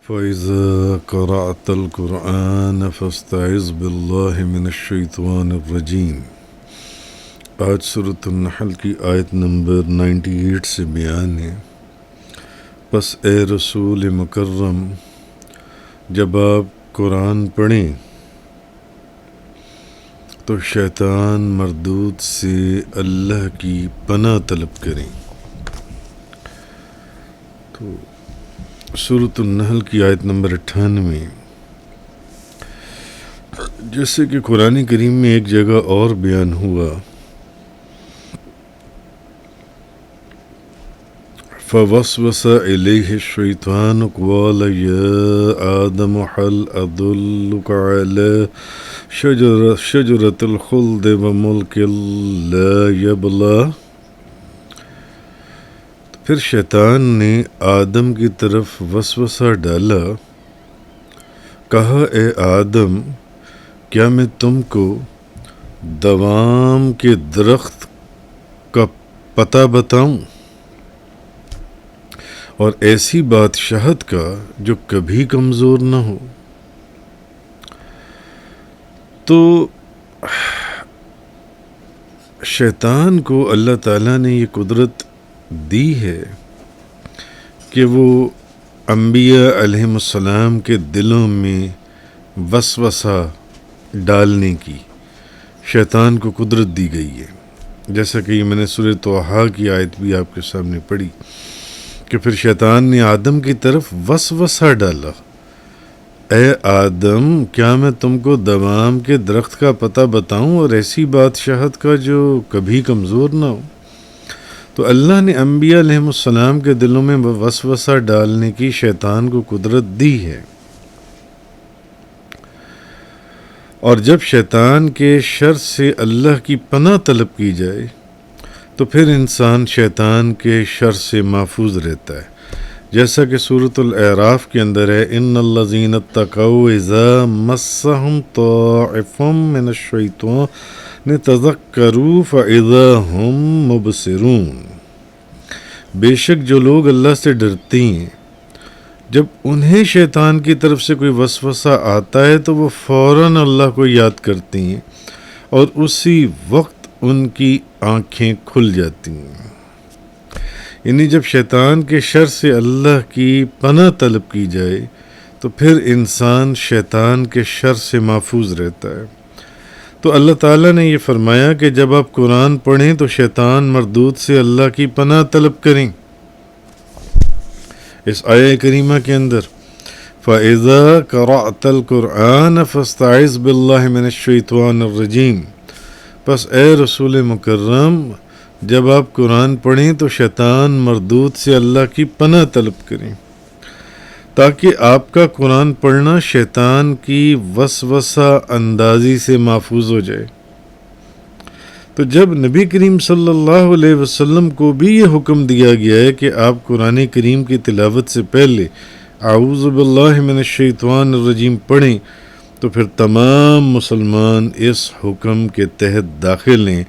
فَإِذَا قَرَأْتَ الْقُرْآنَ فَاسْتَعِذْ بِاللَّهِ مِنَ الشَّيْطَانِ الرَّجِيمِ۔ آج سورۃ النحل کی آیت نمبر 98 سے بیان ہے۔ پس اے رسول مکرم، جب آپ قرآن پڑھیں تو شیطان مردود سے اللہ کی پناہ طلب کریں۔ تو سورۃ النحل کی آیت نمبر 98، جیسے کہ قرآن کریم میں ایک جگہ اور بیان ہوا، فوسوس الیہ الشیطان قال یا آدم هل ادلک علی شجرۃ الخلد وملک لا یبلی۔ پھر شیطان نے آدم کی طرف وسوسہ ڈالا، کہا اے آدم، کیا میں تم کو دوام کے درخت کا پتہ بتاؤں اور ایسی بادشاہت کا جو کبھی کمزور نہ ہو؟ تو شیطان کو اللہ تعالیٰ نے یہ قدرت دی ہے کہ وہ انبیاء علیہم السلام کے دلوں میں وسوسہ ڈالنے کی شیطان کو قدرت دی گئی ہے، جیسا کہ یہ میں نے سورۃ طٰہٰ کی آیت بھی آپ کے سامنے پڑھی کہ پھر شیطان نے آدم کی طرف وسوسہ ڈالا، اے آدم، کیا میں تم کو دوام کے درخت کا پتہ بتاؤں اور ایسی بادشاہت کا جو کبھی کمزور نہ ہو؟ تو اللہ نے انبیاء علیہم السلام کے دلوں میں وسوسہ ڈالنے کی شیطان کو قدرت دی ہے، اور جب شیطان کے شر سے اللہ کی پناہ طلب کی جائے تو پھر انسان شیطان کے شر سے محفوظ رہتا ہے، جیسا کہ سورۃ الاعراف کے اندر ہے، ان الذین اتقوا اذا مسهم طائف من الشیطان تذکروا فاذا هم مبصرون۔ بے شک جو لوگ اللہ سے ڈرتے ہیں، جب انہیں شیطان کی طرف سے کوئی وسوسہ آتا ہے تو وہ فوراً اللہ کو یاد کرتے ہیں اور اسی وقت ان کی آنکھیں کھل جاتی ہیں۔ یعنی جب شیطان کے شر سے اللہ کی پناہ طلب کی جائے تو پھر انسان شیطان کے شر سے محفوظ رہتا ہے۔ تو اللہ تعالیٰ نے یہ فرمایا کہ جب آپ قرآن پڑھیں تو شیطان مردود سے اللہ کی پناہ طلب کریں۔ اس آیہ کریمہ کے اندر فَإِذَا قَرَأْتَ الْقُرْآنَ فَاسْتَعِذْ بِاللَّهِ مِنَ الشَّيْطَانِ الرَّجِيمِ۔ پس اے رسول مکرم، جب آپ قرآن پڑھیں تو شیطان مردود سے اللہ کی پناہ طلب کریں، تاکہ آپ کا قرآن پڑھنا شیطان کی وسوسہ اندازی سے محفوظ ہو جائے۔ تو جب نبی کریم صلی اللہ علیہ وسلم کو بھی یہ حکم دیا گیا ہے کہ آپ قرآن کریم کی تلاوت سے پہلے اعوذ باللہ من الشیطان الرجیم پڑھیں، تو پھر تمام مسلمان اس حکم کے تحت داخل ہیں۔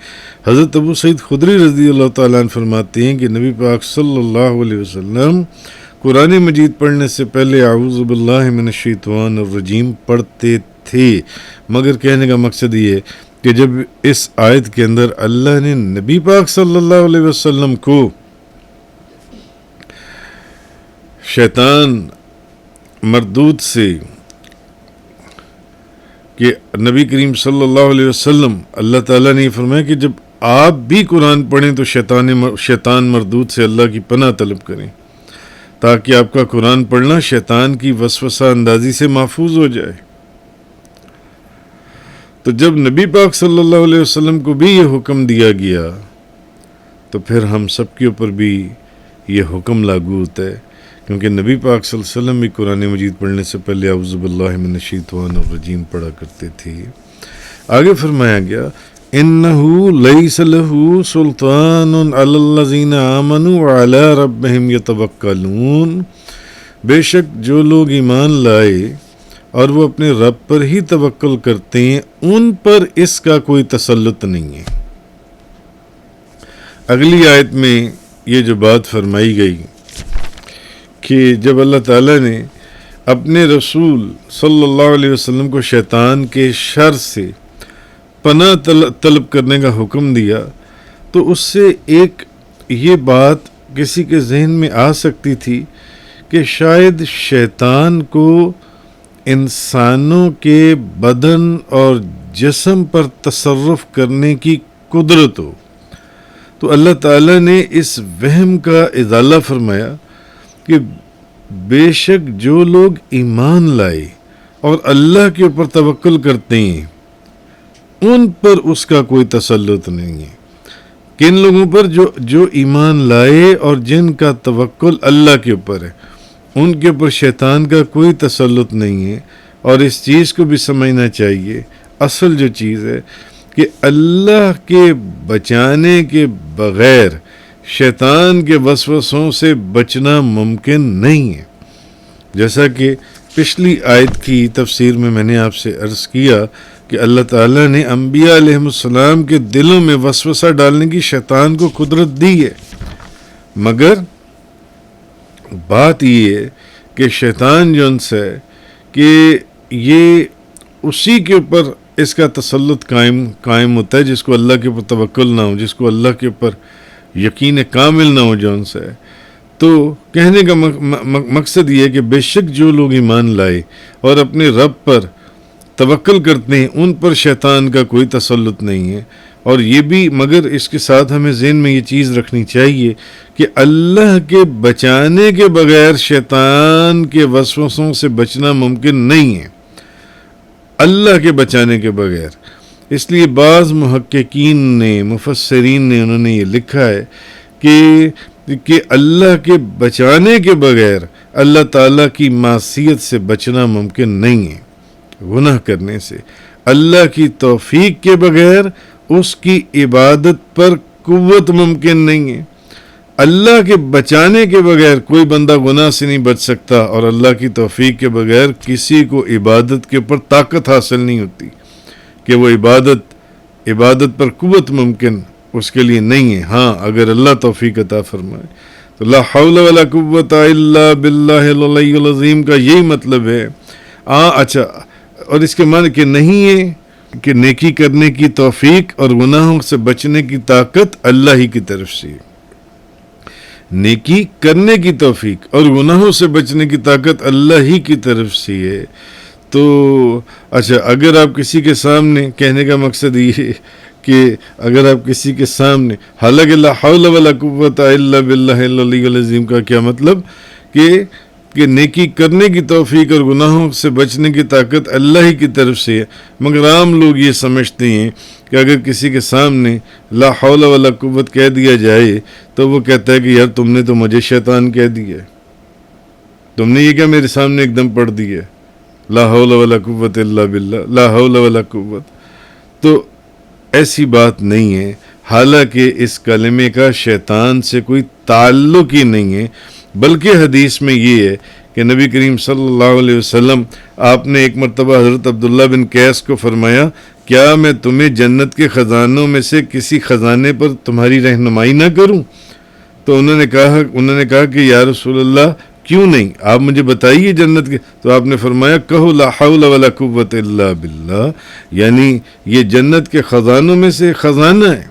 حضرت ابو سعید خدری رضی اللہ تعالیٰ عنہ فرماتے ہیں کہ نبی پاک صلی اللہ علیہ وسلم قرآن مجید پڑھنے سے پہلے اعوذ باللہ من الشیطان الرجیم پڑھتے تھے، مگر کہنے کا مقصد یہ ہے کہ جب اس آیت کے اندر اللہ نے نبی پاک صلی اللہ علیہ وسلم کو شیطان مردود سے کہ نبی کریم صلی اللہ علیہ وسلم، اللہ تعالیٰ نے یہ فرمایا کہ جب آپ بھی قرآن پڑھیں تو شیطان مردود سے اللہ کی پناہ طلب کریں، تاکہ آپ کا قرآن پڑھنا شیطان کی وسوسہ اندازی سے محفوظ ہو جائے۔ تو جب نبی پاک صلی اللہ علیہ وسلم کو بھی یہ حکم دیا گیا تو پھر ہم سب کے اوپر بھی یہ حکم لاگو ہوتا ہے، کیونکہ نبی پاک صلی اللہ علیہ وسلم بھی قرآن مجید پڑھنے سے پہلے اعوذ باللہ من الشیطان الرجیم پڑھا کرتے تھے۔ آگے فرمایا گیا، اِنَّهُ لَيْسَ لَهُ سُلْطَانٌ عَلَى الَّذِينَ آمَنُوا وَعَلَى رَبِّهِمْ يَتَوَكَّلُونَ۔ بے شک جو لوگ ایمان لائے اور وہ اپنے رب پر ہی توکل کرتے ہیں، ان پر اس کا کوئی تسلط نہیں ہے۔ اگلی آیت میں یہ جو بات فرمائی گئی کہ جب اللہ تعالیٰ نے اپنے رسول صلی اللہ علیہ وسلم کو شیطان کے شر سے پناہ طلب کرنے کا حکم دیا، تو اس سے ایک یہ بات کسی کے ذہن میں آ سکتی تھی کہ شاید شیطان کو انسانوں کے بدن اور جسم پر تصرف کرنے کی قدرت ہو، تو اللہ تعالیٰ نے اس وہم کا ازالہ فرمایا کہ بے شک جو لوگ ایمان لائے اور اللہ کے اوپر توکل کرتے ہیں ان پر اس کا کوئی تسلط نہیں ہے۔ کن لوگوں پر؟ جو ایمان لائے اور جن کا توکل اللہ کے اوپر ہے، ان کے اوپر شیطان کا کوئی تسلط نہیں ہے۔ اور اس چیز کو بھی سمجھنا چاہیے، اصل جو چیز ہے کہ اللہ کے بچانے کے بغیر شیطان کے وسوسوں سے بچنا ممکن نہیں ہے۔ جیسا کہ پچھلی آیت کی تفسیر میں نے آپ سے عرض کیا کہ اللہ تعالیٰ نے انبیاء علیہ السلام کے دلوں میں وسوسہ ڈالنے کی شیطان کو قدرت دی ہے، مگر بات یہ ہے کہ شیطان جو ان سے کہ یہ اسی کے اوپر اس کا تسلط قائم ہوتا ہے جس کو اللہ کے اوپر توکل نہ ہو، جس کو اللہ کے اوپر یقین کامل نہ ہو جو ان سے۔ تو کہنے کا مقصد یہ ہے کہ بے شک جو لوگ ایمان لائے اور اپنے رب پر توکل کرتے ہیں ان پر شیطان کا کوئی تسلط نہیں ہے۔ اور یہ بھی، مگر اس کے ساتھ ہمیں ذہن میں یہ چیز رکھنی چاہیے کہ اللہ کے بچانے کے بغیر شیطان کے وسوسوں سے بچنا ممکن نہیں ہے، اللہ کے بچانے کے بغیر۔ اس لیے بعض محققین نے، مفسرین نے، انہوں نے یہ لکھا ہے کہ اللہ کے بچانے کے بغیر اللہ تعالیٰ کی معصیت سے بچنا ممکن نہیں ہے، گناہ کرنے سے۔ اللہ کی توفیق کے بغیر اس کی عبادت پر قوت ممکن نہیں ہے۔ اللہ کے بچانے کے بغیر کوئی بندہ گناہ سے نہیں بچ سکتا، اور اللہ کی توفیق کے بغیر کسی کو عبادت کے اوپر طاقت حاصل نہیں ہوتی کہ وہ عبادت پر قوت ممکن اس کے لیے نہیں ہے۔ ہاں، اگر اللہ توفیق عطا فرمائے تو لا حول ولا قوت الا باللہ العلی العظیم کا یہی مطلب ہے۔ اچھا، اور اس کے معنی کہ نہیں ہے کہ نیکی کرنے کی توفیق اور گناہوں سے بچنے کی طاقت اللہ ہی کی طرف سے ہے۔ نیکی کرنے کی توفیق اور گناہوں سے بچنے کی طاقت اللہ ہی کی طرف سے ہے۔ تو اچھا، اگر آپ کسی کے سامنے، کہنے کا مقصد یہ ہے کہ اگر آپ کسی کے سامنے، حالانکہ لا حول ولا قوت الا باللہ العلی العظیم کا کیا مطلب کہ نیکی کرنے کی توفیق اور گناہوں سے بچنے کی طاقت اللہ ہی کی طرف سے ہے، مگر عام لوگ یہ سمجھتے ہیں کہ اگر کسی کے سامنے لا حول ولا قوت کہہ دیا جائے تو وہ کہتا ہے کہ یار تم نے تو مجھے شیطان کہہ دیا ہے، تم نے یہ کیا میرے سامنے ایک دم پڑھ دیا لا حول ولا قوت الا باللہ، لا حول ولا قوت۔ تو ایسی بات نہیں ہے، حالانکہ اس کلمے کا شیطان سے کوئی تعلق ہی نہیں ہے، بلکہ حدیث میں یہ ہے کہ نبی کریم صلی اللہ علیہ وسلم آپ نے ایک مرتبہ حضرت عبداللہ بن قیس کو فرمایا، کیا میں تمہیں جنت کے خزانوں میں سے کسی خزانے پر تمہاری رہنمائی نہ کروں؟ تو انہوں نے کہا کہ یا رسول اللہ کیوں نہیں، آپ مجھے بتائیے جنت کے۔ تو آپ نے فرمایا کہو لا حول ولا قوت الا باللہ، یعنی یہ جنت کے خزانوں میں سے خزانہ ہے،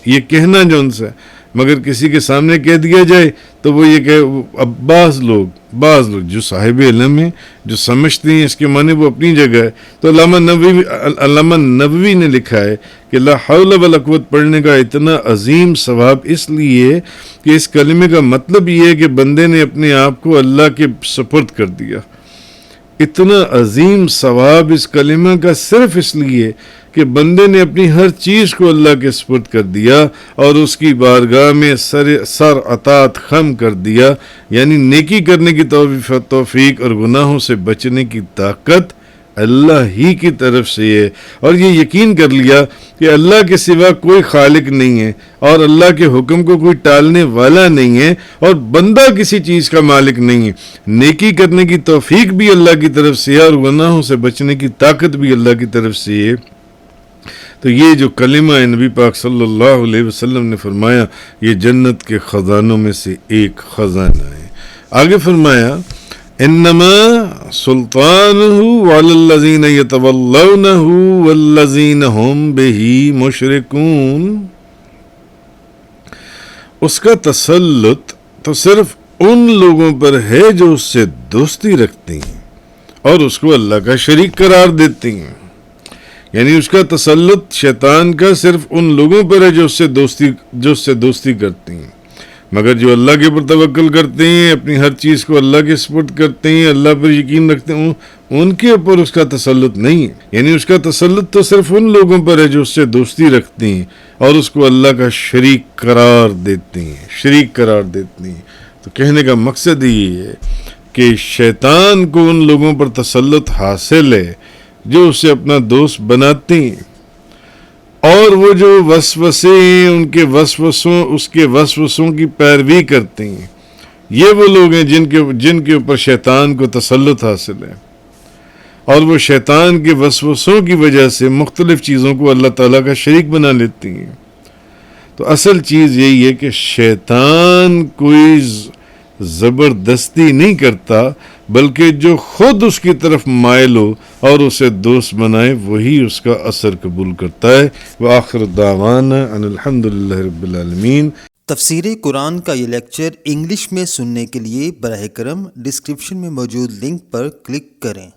یہ کہنا جو ان سے، مگر کسی کے سامنے کہہ دیا جائے تو وہ یہ کہ اب بعض لوگ جو صاحب علم ہیں، جو سمجھتے ہیں اس کے معنی، وہ اپنی جگہ ہے۔ تو علامہ نووی نے لکھا ہے کہ لا حول ولا قوت پڑھنے کا اتنا عظیم ثواب اس لیے کہ اس کلمے کا مطلب یہ ہے کہ بندے نے اپنے آپ کو اللہ کے سپرد کر دیا۔ اتنا عظیم ثواب اس کلمہ کا صرف اس لیے کہ بندے نے اپنی ہر چیز کو اللہ کے سپرد کر دیا اور اس کی بارگاہ میں سر عطاعت خم کر دیا، یعنی نیکی کرنے کی توفیق اور گناہوں سے بچنے کی طاقت اللہ ہی کی طرف سے ہے، اور یہ یقین کر لیا کہ اللہ کے سوا کوئی خالق نہیں ہے اور اللہ کے حکم کو کوئی ٹالنے والا نہیں ہے، اور بندہ کسی چیز کا مالک نہیں ہے۔ نیکی کرنے کی توفیق بھی اللہ کی طرف سے ہے اور گناہوں سے بچنے کی طاقت بھی اللہ کی طرف سے ہے۔ تو یہ جو کلمہ ہے نبی پاک صلی اللہ علیہ وسلم نے فرمایا یہ جنت کے خزانوں میں سے ایک خزانہ ہے۔ آگے فرمایا انما سلطانہ علی الذین یتولونہ والذین ہم بہ مشرکون، اس کا تسلط تو صرف ان لوگوں پر ہے جو اس سے دوستی رکھتے ہیں اور اس کو اللہ کا شریک قرار دیتے ہیں. یعنی اس کا تسلط شیطان کا صرف ان لوگوں پر ہے جو اس سے دوستی کرتے ہیں، مگر جو اللہ کے اوپر توکل کرتے ہیں، اپنی ہر چیز کو اللہ کے سپرد کرتے ہیں، اللہ پر یقین رکھتے ہیں، ان کے اوپر اس کا تسلط نہیں ہے. یعنی اس کا تسلط تو صرف ان لوگوں پر ہے جو اس سے دوستی رکھتے ہیں اور اس کو اللہ کا شریک قرار دیتے ہیں. تو کہنے کا مقصد یہ ہے کہ شیطان کو ان لوگوں پر تسلط حاصل ہے جو اسے اپنا دوست بناتے ہیں، اور وہ جو وسوسے ہیں اس کے وسوسوں کی پیروی کرتے ہیں. یہ وہ لوگ ہیں جن کے اوپر شیطان کو تسلط حاصل ہے، اور وہ شیطان کے وسوسوں کی وجہ سے مختلف چیزوں کو اللہ تعالیٰ کا شریک بنا لیتی ہیں. تو اصل چیز یہی ہے کہ شیطان کوئی زبردستی نہیں کرتا، بلکہ جو خود اس کی طرف مائل ہو اور اسے دوست بنائے وہی اس کا اثر قبول کرتا ہے. وآخر دعوانا ان الحمدللہ رب العالمین. تفسیر قرآن کا یہ لیکچر انگلش میں سننے کے لیے براہ کرم ڈسکرپشن میں موجود لنک پر کلک کریں.